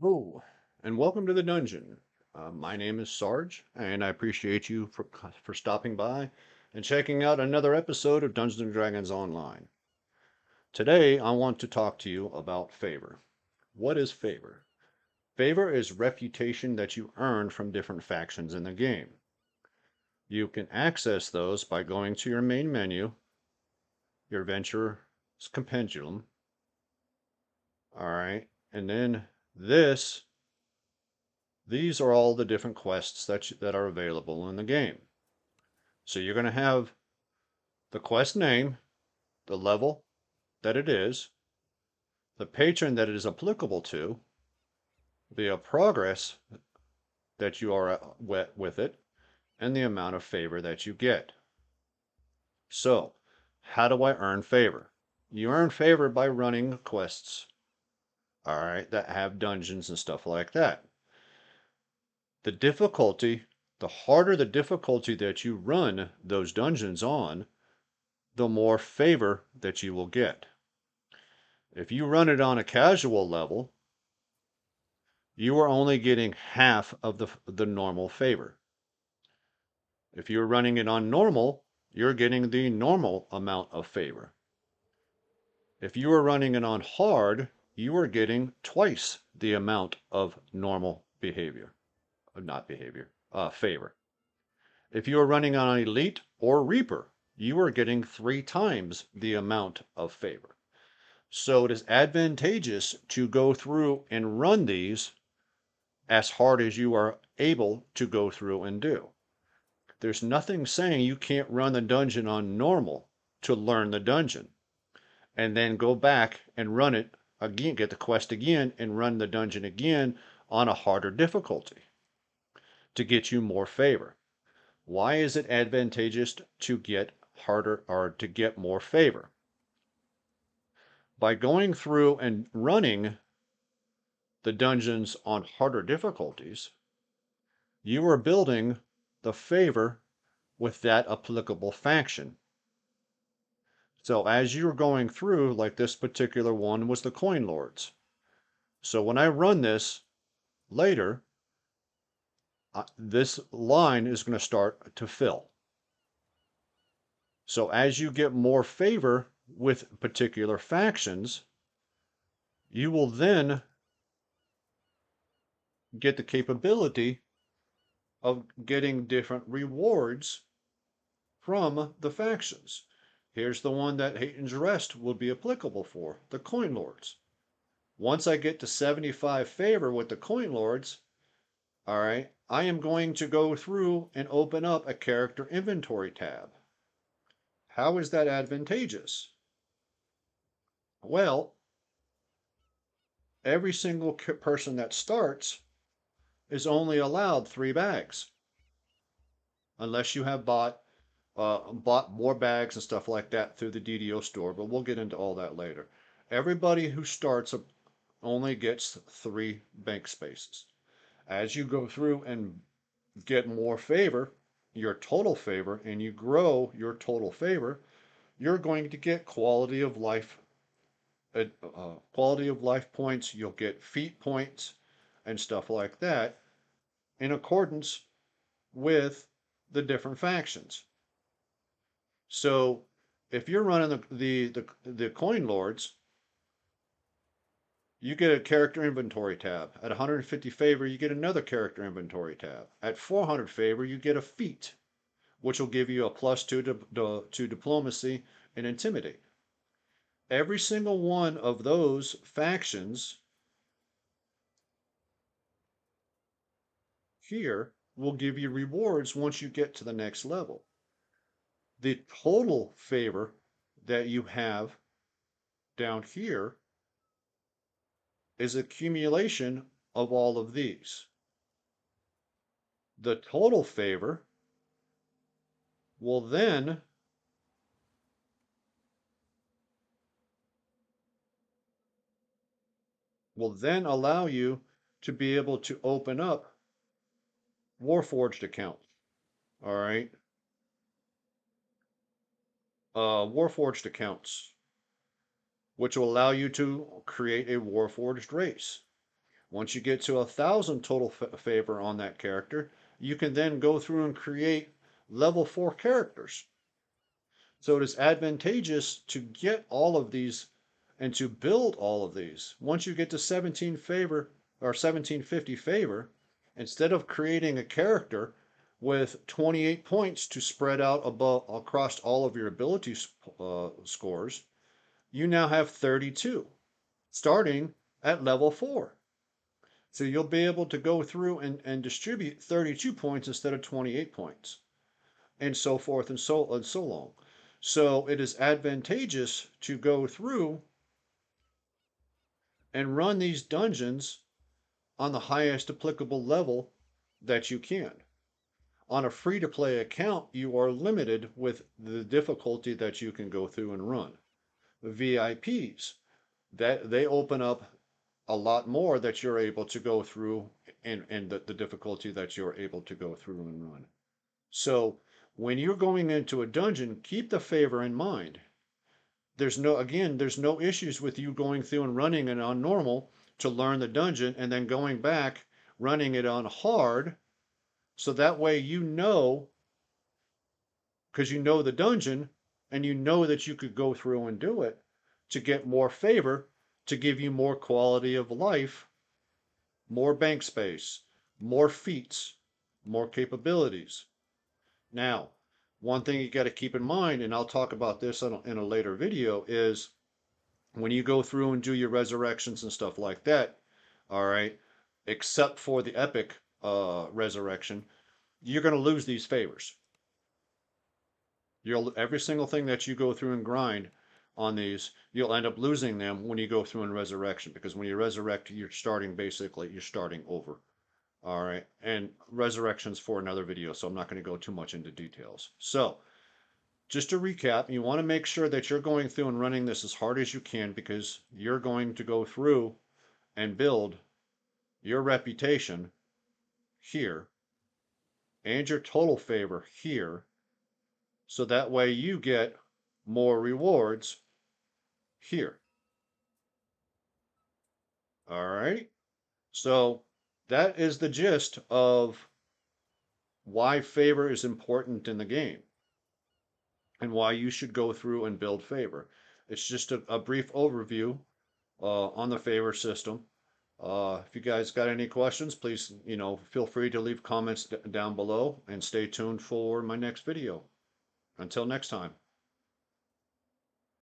Hello, and welcome to the dungeon. My name is Sarge, and I appreciate you for stopping by and checking out another episode of Dungeons and Dragons Online. Today, I want to talk to you about favor. What is favor? Favor is reputation that you earn from different factions in the game. You can access those by going to your main menu, your Adventurer's Compendium, all right, and then this these are all the different quests that are available in the game. So you're going to have the quest name, the level that it is, the patron that it is applicable to, the progress that you are with it, and the amount of favor that you get. So, how do I earn favor? You earn favor by running quests, all right, that have dungeons and stuff like that. The difficulty, the harder the difficulty that you run those dungeons on, the more favor that you will get. If you run it on a casual level, you are only getting half of the normal favor. If you're running it on normal, you're getting the normal amount of favor. If you are running it on hard, you are getting twice the amount of normal behavior, not behavior, favor. If you are running on elite or reaper, you are getting 3 times the amount of favor. So it is advantageous to go through and run these as hard as you are able to go through and do. There's nothing saying you can't run the dungeon on normal to learn the dungeon and then go back and run it again, get the quest again, and run the dungeon again on a harder difficulty to get you more favor. Why is it advantageous to get harder or to get more favor? By going through and running the dungeons on harder difficulties, you are building the favor with that applicable faction. So as you're going through, like this particular one was the Coin Lords. So when I run this later, this line is going to start to fill. So as you get more favor with particular factions, you will then get the capability of getting different rewards from the factions. Here's the one that Hayton's Rest will be applicable for, the Coin Lords. Once I get to 75 favor with the Coin Lords, all right, I am going to go through and open up a character inventory tab. How is that advantageous? Well, every single person that starts is only allowed 3 bags, unless you have bought more bags and stuff like that through the DDO store, but we'll get into all that later. Everybody who starts only gets 3 bank spaces. As you go through and get more favor, your total favor, and you grow your total favor, you're going to get quality of life points. You'll get feat points and stuff like that in accordance with the different factions. So if you're running the Coin Lords, you get a character inventory tab. At 150 favor, you get another character inventory tab. At 400 favor, you get a feat, which will give you a +2 to diplomacy and intimidate. Every single one of those factions here will give you rewards once you get to the next level. The total favor that you have down here is accumulation of all of these. The total favor will then allow you to be able to open up Warforged account. All right. Warforged accounts, which will allow you to create a Warforged race. Once you get to 1,000 total favor on that character, you can then go through and create level 4 characters. So it is advantageous to get all of these and to build all of these. Once you get to 17 favor or 1750 favor, instead of creating a character with 28 points to spread out across all of your ability scores, you now have 32, starting at level 4. So you'll be able to go through and distribute 32 points instead of 28 points, and so forth and so long. So it is advantageous to go through and run these dungeons on the highest applicable level that you can. On a free-to-play account, you are limited with the difficulty that you can go through and run. VIPs, that they open up a lot more that you're able to go through, and the difficulty that you're able to go through and run. So when you're going into a dungeon, keep the favor in mind. There's no issues with you going through and running it on normal to learn the dungeon and then going back, running it on hard. So that way you know, because you know the dungeon and you know that you could go through and do it to get more favor, to give you more quality of life, more bank space, more feats, more capabilities. Now, one thing you got to keep in mind, and I'll talk about this in a later video, is when you go through and do your resurrections and stuff like that, all right, except for the epic resurrection, you're going to lose these favors. Every single thing that you go through and grind on these, you'll end up losing them when you go through in resurrection, because when you resurrect, you're starting over. All right, and resurrections for another video, so I'm not going to go too much into details. So, just to recap, you want to make sure that you're going through and running this as hard as you can, because you're going to go through and build your reputation here and your total favor here, so that way you get more rewards here. All right, so that is the gist of why favor is important in the game and why you should go through and build favor. It's just a brief overview on the favor system. If you guys got any questions, please, feel free to leave comments down below, and stay tuned for my next video. Until next time.